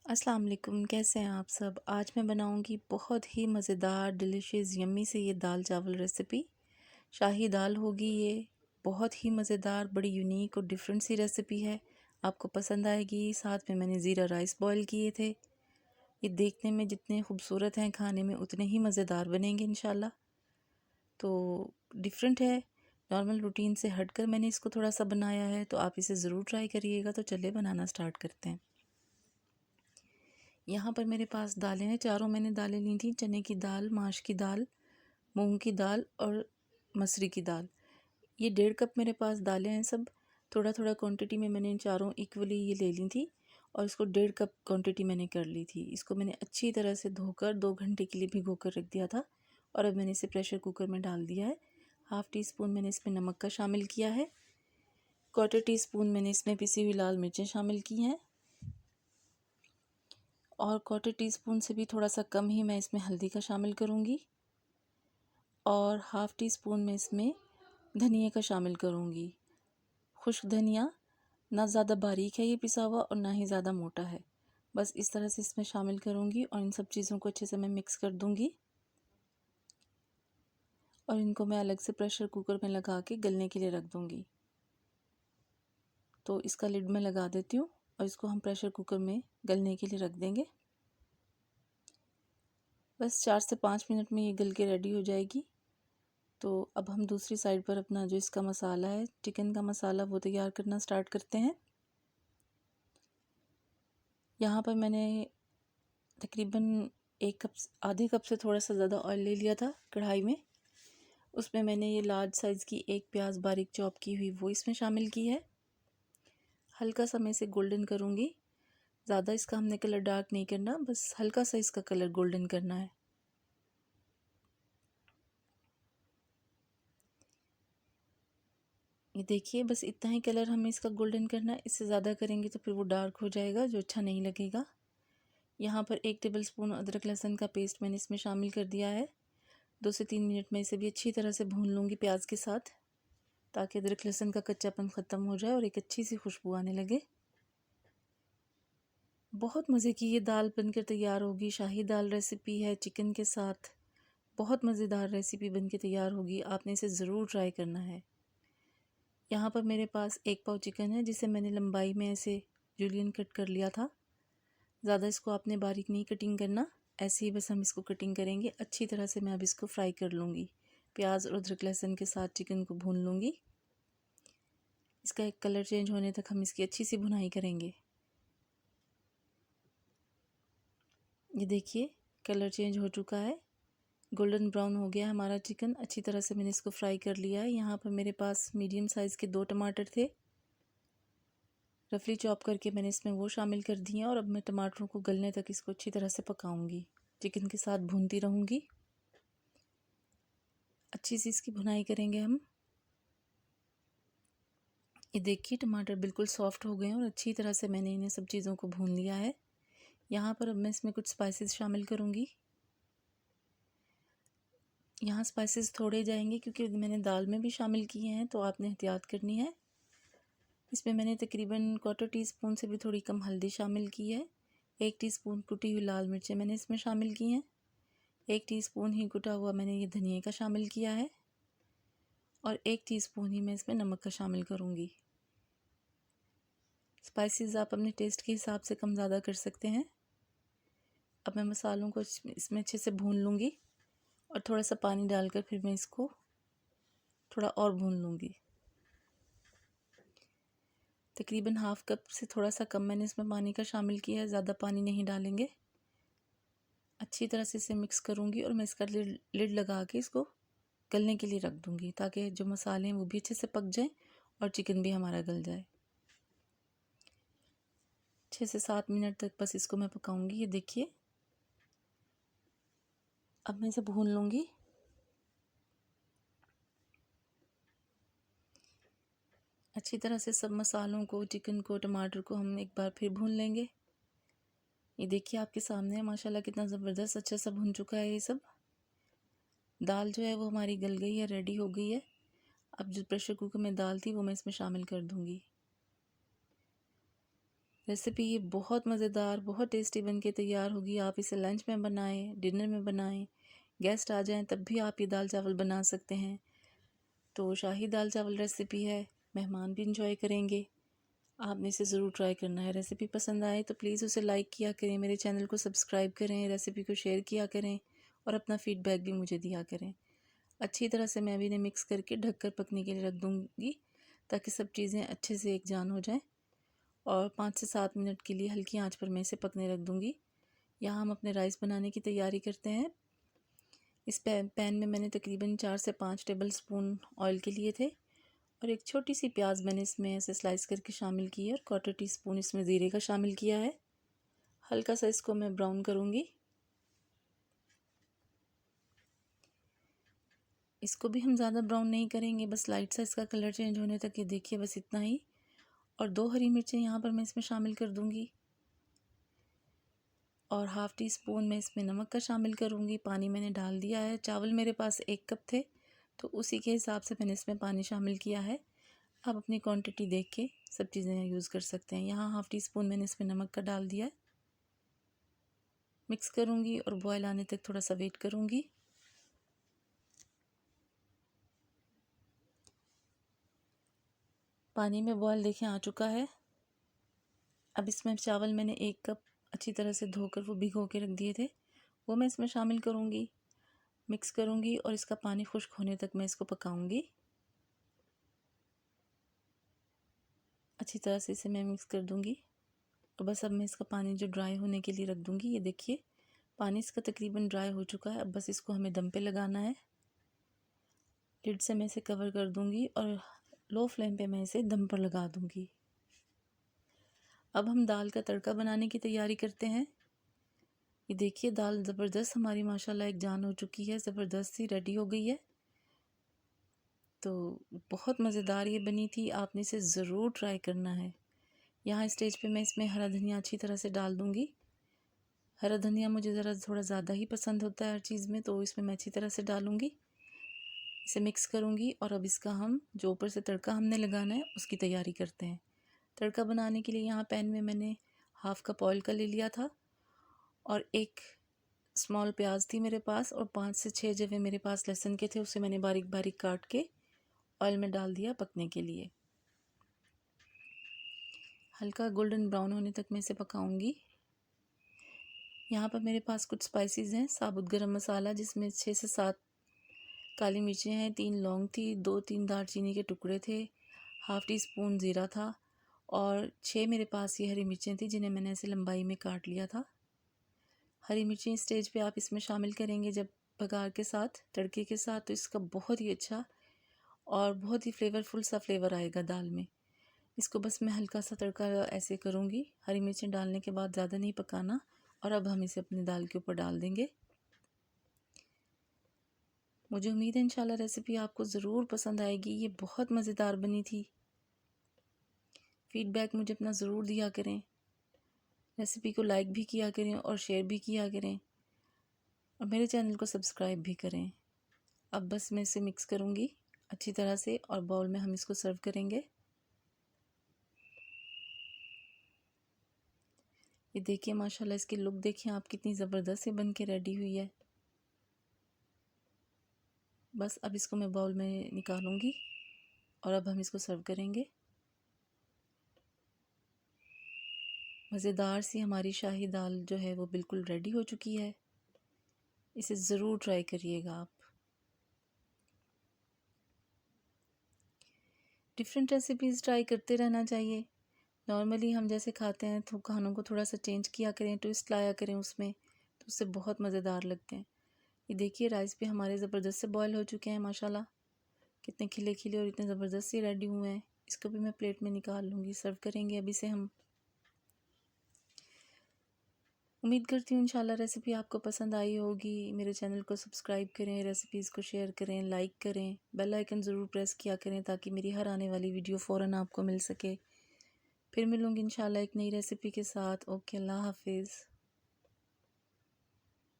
अस्सलाम वालेकुम, कैसे हैं आप सब। आज मैं बनाऊंगी बहुत ही मज़ेदार डिलिशियस यम्मी से ये दाल चावल रेसिपी। शाही दाल होगी ये। बहुत ही मज़ेदार, बड़ी यूनिक और डिफरेंट सी रेसिपी है। आपको पसंद आएगी। साथ में मैंने ज़ीरा राइस बॉईल किए थे। ये देखने में जितने खूबसूरत हैं, खाने में उतने ही मज़ेदार बनेंगे इंशाल्लाह। तो डिफरेंट है, नॉर्मल रूटीन से हटकर मैंने इसको थोड़ा सा बनाया है, तो आप इसे ज़रूर ट्राई करिएगा। तो चलिए बनाना स्टार्ट करते हैं। यहाँ पर मेरे पास दालें हैं। चारों मैंने दालें ली थी, चने की दाल, माश की दाल, मूंग की दाल और मसूरी की दाल। ये 1.5 कप मेरे पास दालें हैं सब। थोड़ा थोड़ा क्वांटिटी में मैंने इन चारों इक्वली ये ले ली थी और इसको 1.5 कप क्वांटिटी मैंने कर ली थी। इसको मैंने अच्छी तरह से धोकर 2 घंटे के लिए भिगो कर रख दिया था और अब मैंने इसे प्रेशर कुकर में डाल दिया है। 1/2 टीस्पून मैंने इसमें नमक का शामिल किया है। 1/4 टीस्पून मैंने इसमें पिसी हुई लाल मिर्चें शामिल की हैं और 1/4 टीस्पून से भी थोड़ा सा कम ही मैं इसमें हल्दी का शामिल करूँगी और 1/2 टीस्पून में इसमें धनिया का शामिल करूँगी। खुश्क धनिया, ना ज़्यादा बारीक है ये पिसा हुआ और ना ही ज़्यादा मोटा है। बस इस तरह से इसमें शामिल करूँगी और इन सब चीज़ों को अच्छे से मैं मिक्स कर दूँगी और इनको मैं अलग से प्रेशर कुकर में लगा के गलने के लिए रख दूँगी। तो इसका लिड मैं लगा देती हूँ और इसको हम प्रेशर कुकर में गलने के लिए रख देंगे। बस 4 से 5 मिनट में ये गल के रेडी हो जाएगी। तो अब हम दूसरी साइड पर अपना जो इसका मसाला है, चिकन का मसाला, वो तैयार करना स्टार्ट करते हैं। यहाँ पर मैंने तकरीबन 1 कप, आधे कप से थोड़ा सा ज़्यादा ऑयल ले लिया था कढ़ाई में। उसमें मैंने ये लार्ज साइज़ की एक प्याज बारीक चॉप की हुई वो इसमें शामिल की है। हल्का सा मैं इसे गोल्डन करूँगी। ज़्यादा इसका हमने कलर डार्क नहीं करना, बस हल्का सा इसका कलर गोल्डन करना है। ये देखिए, बस इतना ही कलर हमें इसका गोल्डन करना है। इससे ज़्यादा करेंगे तो फिर वो डार्क हो जाएगा, जो अच्छा नहीं लगेगा। यहाँ पर 1 टेबलस्पून अदरक लहसुन का पेस्ट मैंने इसमें शामिल कर दिया है। 2 से 3 मिनट में इसे भी अच्छी तरह से भून लूँगी प्याज के साथ, ताकि अदरक लहसुन का कच्चापन ख़त्म हो जाए और एक अच्छी सी खुशबू आने लगे। बहुत मज़े की ये दाल बनकर तैयार होगी। शाही दाल रेसिपी है चिकन के साथ। बहुत मज़ेदार रेसिपी बनके तैयार होगी। आपने इसे ज़रूर ट्राई करना है। यहाँ पर मेरे पास 1 पाव चिकन है, जिसे मैंने लंबाई में ऐसे जूलियन कट कर लिया था। ज़्यादा इसको आपने बारीक नहीं कटिंग करना, ऐसे ही बस हम इसको कटिंग करेंगे। अच्छी तरह से मैं अब इसको फ्राई कर लूँगी। प्याज और अदरक लहसुन के साथ चिकन को भून लूँगी। इसका एक कलर चेंज होने तक हम इसकी अच्छी सी भुनाई करेंगे। ये देखिए, कलर चेंज हो चुका है, गोल्डन ब्राउन हो गया हमारा चिकन। अच्छी तरह से मैंने इसको फ्राई कर लिया है। यहाँ पर मेरे पास मीडियम साइज़ के 2 टमाटर थे, रफली चॉप करके मैंने इसमें वो शामिल कर दिए और अब मैं टमाटरों को गलने तक इसको अच्छी तरह से पकाऊंगी। चिकन के साथ भूनती रहूँगी। अच्छी सी इसकी भुनाई करेंगे हम। ये देखिए, टमाटर बिल्कुल सॉफ्ट हो गए हैं और अच्छी तरह से मैंने इन्हें सब चीज़ों को भून लिया है। यहाँ पर अब मैं इसमें कुछ स्पाइसेस शामिल करूँगी। यहाँ स्पाइसेस थोड़े जाएंगे क्योंकि मैंने दाल में भी शामिल किए हैं, तो आपने एहतियात करनी है। इसमें मैंने तकरीबन 1/4 टीस्पून से भी थोड़ी कम हल्दी शामिल की है। 1 टीस्पून कुटी हुई लाल मिर्चें मैंने इसमें शामिल की हैं। 1 टीस्पून ही कुटा हुआ मैंने ये धनिया का शामिल किया है और 1 टीस्पून ही मैं इसमें नमक का शामिल करूँगी। स्पाइसेस आप अपने टेस्ट के हिसाब से कम ज़्यादा कर सकते हैं। अब मैं मसालों को इसमें अच्छे से भून लूँगी और थोड़ा सा पानी डालकर फिर मैं इसको थोड़ा और भून लूँगी। तकरीबन 1/2 कप से थोड़ा सा कम मैंने इसमें पानी का शामिल किया है, ज़्यादा पानी नहीं डालेंगे। अच्छी तरह से इसे मिक्स करूँगी और मैं इसका लिड लगा के इसको गलने के लिए रख दूँगी, ताकि जो मसाले हैं वो भी अच्छे से पक जाएं और चिकन भी हमारा गल जाए। 6 से 7 मिनट तक बस इसको मैं पकाऊँगी। ये देखिए, अब मैं इसे भून लूँगी। अच्छी तरह से सब मसालों को, चिकन को, टमाटर को हम एक बार फिर भून लेंगे। ये देखिए, आपके सामने है, माशाल्लाह कितना ज़बरदस्त अच्छा सा भुन चुका है ये सब। दाल जो है वो हमारी गल गई है, रेडी हो गई है। अब जो प्रेशर कुकर में दाल थी वो मैं इसमें शामिल कर दूँगी। रेसिपी ये बहुत मज़ेदार, बहुत टेस्टी बन के तैयार होगी। आप इसे लंच में बनाएं, डिनर में बनाएं, गेस्ट आ जाएं तब भी आप ये दाल चावल बना सकते हैं। तो शाही दाल चावल रेसिपी है, मेहमान भी इंजॉय करेंगे। आपने इसे ज़रूर ट्राई करना है। रेसिपी पसंद आए तो प्लीज़ उसे लाइक किया करें, मेरे चैनल को सब्सक्राइब करें, रेसिपी को शेयर किया करें और अपना फ़ीडबैक भी मुझे दिया करें। अच्छी तरह से मैं भी इन्हें मिक्स करके ढककर पकने के लिए रख दूँगी ताकि सब चीज़ें अच्छे से एक जान हो जाएं। और 5 से 7 मिनट के लिए हल्की आंच पर मैं इसे पकने रख दूँगी। यहाँ हम अपने राइस बनाने की तैयारी करते हैं। इस पैन में मैंने तकरीबन 4 से 5 टेबल स्पून ऑयल के लिए थे और एक छोटी सी प्याज मैंने इसमें ऐसे स्लाइस करके शामिल की है और 1/4 टीस्पून इसमें ज़ीरे का शामिल किया है। हल्का सा इसको मैं ब्राउन करूँगी। इसको भी हम ज़्यादा ब्राउन नहीं करेंगे, बस लाइट सा इसका कलर चेंज होने तक। ये देखिए, बस इतना ही। और 2 हरी मिर्चें यहाँ पर मैं इसमें शामिल कर दूँगी और 1/2 टीस्पून मैं इसमें नमक का शामिल करूँगी। पानी मैंने डाल दिया है। चावल मेरे पास 1 कप थे तो उसी के हिसाब से मैंने इसमें पानी शामिल किया है। आप अपनी क्वांटिटी देख के सब चीज़ें यूज़ कर सकते हैं। यहाँ 1/2 टीस्पून मैंने इसमें नमक का डाल दिया है। मिक्स करूँगी और बॉयल आने तक थोड़ा सा वेट करूँगी। पानी में बॉयल देखें आ चुका है। अब इसमें चावल मैंने 1 कप अच्छी तरह से धोकर वो भिगो के रख दिए थे, वो मैं इसमें शामिल करूँगी। मिक्स करूँगी और इसका पानी खुश्क होने तक मैं इसको पकाऊँगी। अच्छी तरह से इसे मैं मिक्स कर दूँगी और बस अब मैं इसका पानी जो ड्राई होने के लिए रख दूँगी। ये देखिए, पानी इसका तकरीबन ड्राई हो चुका है। अब बस इसको हमें दम पे लगाना है। लिड से मैं इसे कवर कर दूँगी और लो फ्लेम पे मैं इसे दम पर लगा दूँगी। अब हम दाल का तड़का बनाने की तैयारी करते हैं। ये देखिए, दाल ज़बरदस्त हमारी माशाल्लाह एक जान हो चुकी है, ज़बरदस्त सी रेडी हो गई है। तो बहुत मज़ेदार ये बनी थी, आपने इसे ज़रूर ट्राई करना है। यहाँ स्टेज पे मैं इसमें हरा धनिया अच्छी तरह से डाल दूँगी। हरा धनिया मुझे थोड़ा ज़्यादा ही पसंद होता है हर चीज़ में, तो इसमें मैं अच्छी तरह से डालूँगी। इसे मिक्स करूँगी और अब इसका हम जो ऊपर से तड़का हमने लगाना है उसकी तैयारी करते हैं। तड़का बनाने के लिए यहाँ पैन में मैंने 1/2 कप ऑयल का ले लिया था और एक स्मॉल प्याज थी मेरे पास और 5 से 6 जवे मेरे पास लहसुन के थे, उसे मैंने बारीक बारीक काट के ऑयल में डाल दिया पकने के लिए। हल्का गोल्डन ब्राउन होने तक मैं इसे पकाऊंगी। यहाँ पर मेरे पास कुछ स्पाइसेस हैं। साबुत गरम मसाला जिसमें 6 से 7 काली मिर्चें हैं, 3 लौंग थी, 2-3 दालचीनी के टुकड़े थे, 1/2 टीस्पून ज़ीरा था और 6 मेरे पास ये हरी मिर्चें थी जिन्हें मैंने ऐसे लंबाई में काट लिया था। हरी मिर्ची स्टेज पे आप इसमें शामिल करेंगे जब बघार के साथ, तड़के के साथ, तो इसका बहुत ही अच्छा और बहुत ही फ्लेवरफुल सा फ्लेवर आएगा दाल में। इसको बस मैं हल्का सा तड़का ऐसे करूँगी। हरी मिर्चें डालने के बाद ज़्यादा नहीं पकाना। और अब हम इसे अपनी दाल के ऊपर डाल देंगे। मुझे उम्मीद है इंशाल्लाह रेसिपी आपको ज़रूर पसंद आएगी। ये बहुत मज़ेदार बनी थी। फ़ीडबैक मुझे अपना ज़रूर दिया करें। रेसिपी को लाइक भी किया करें और शेयर भी किया करें और मेरे चैनल को सब्सक्राइब भी करें। अब बस मैं इसे मिक्स करूँगी अच्छी तरह से और बाउल में हम इसको सर्व करेंगे। ये देखिए, माशाल्लाह इसकी लुक देखिए आप, कितनी ज़बरदस्त से बन के रेडी हुई है। बस अब इसको मैं बाउल में निकालूंगी और अब हम इसको सर्व करेंगे। मज़ेदार सी हमारी शाही दाल जो है वो बिल्कुल रेडी हो चुकी है। इसे ज़रूर ट्राई करिएगा आप। डिफरेंट रेसिपीज़ ट्राई करते रहना चाहिए। नॉर्मली हम जैसे खाते हैं तो खानों को थोड़ा सा चेंज किया करें, ट्विस्ट लाया करें उसमें, तो उससे बहुत मज़ेदार लगते हैं। ये देखिए, राइस भी हमारे ज़बरदस्त से बॉयल हो चुके हैं माशाल्लाह। कितने खिले खिले और इतने ज़बरदस्त से रेडी हुए हैं। इसको भी मैं प्लेट में निकाल लूँगी, सर्व करेंगे अभी से हम। उम्मीद करती हूँ इंशाल्लाह रेसिपी आपको पसंद आई होगी। मेरे चैनल को सब्सक्राइब करें, रेसिपीज़ को शेयर करें, लाइक करें, बेल आइकन ज़रूर प्रेस किया करें ताकि मेरी हर आने वाली वीडियो फ़ौरन आपको मिल सके। फिर मिलूँगी इंशाल्लाह एक नई रेसिपी के साथ। ओके, अल्लाह हाफिज़।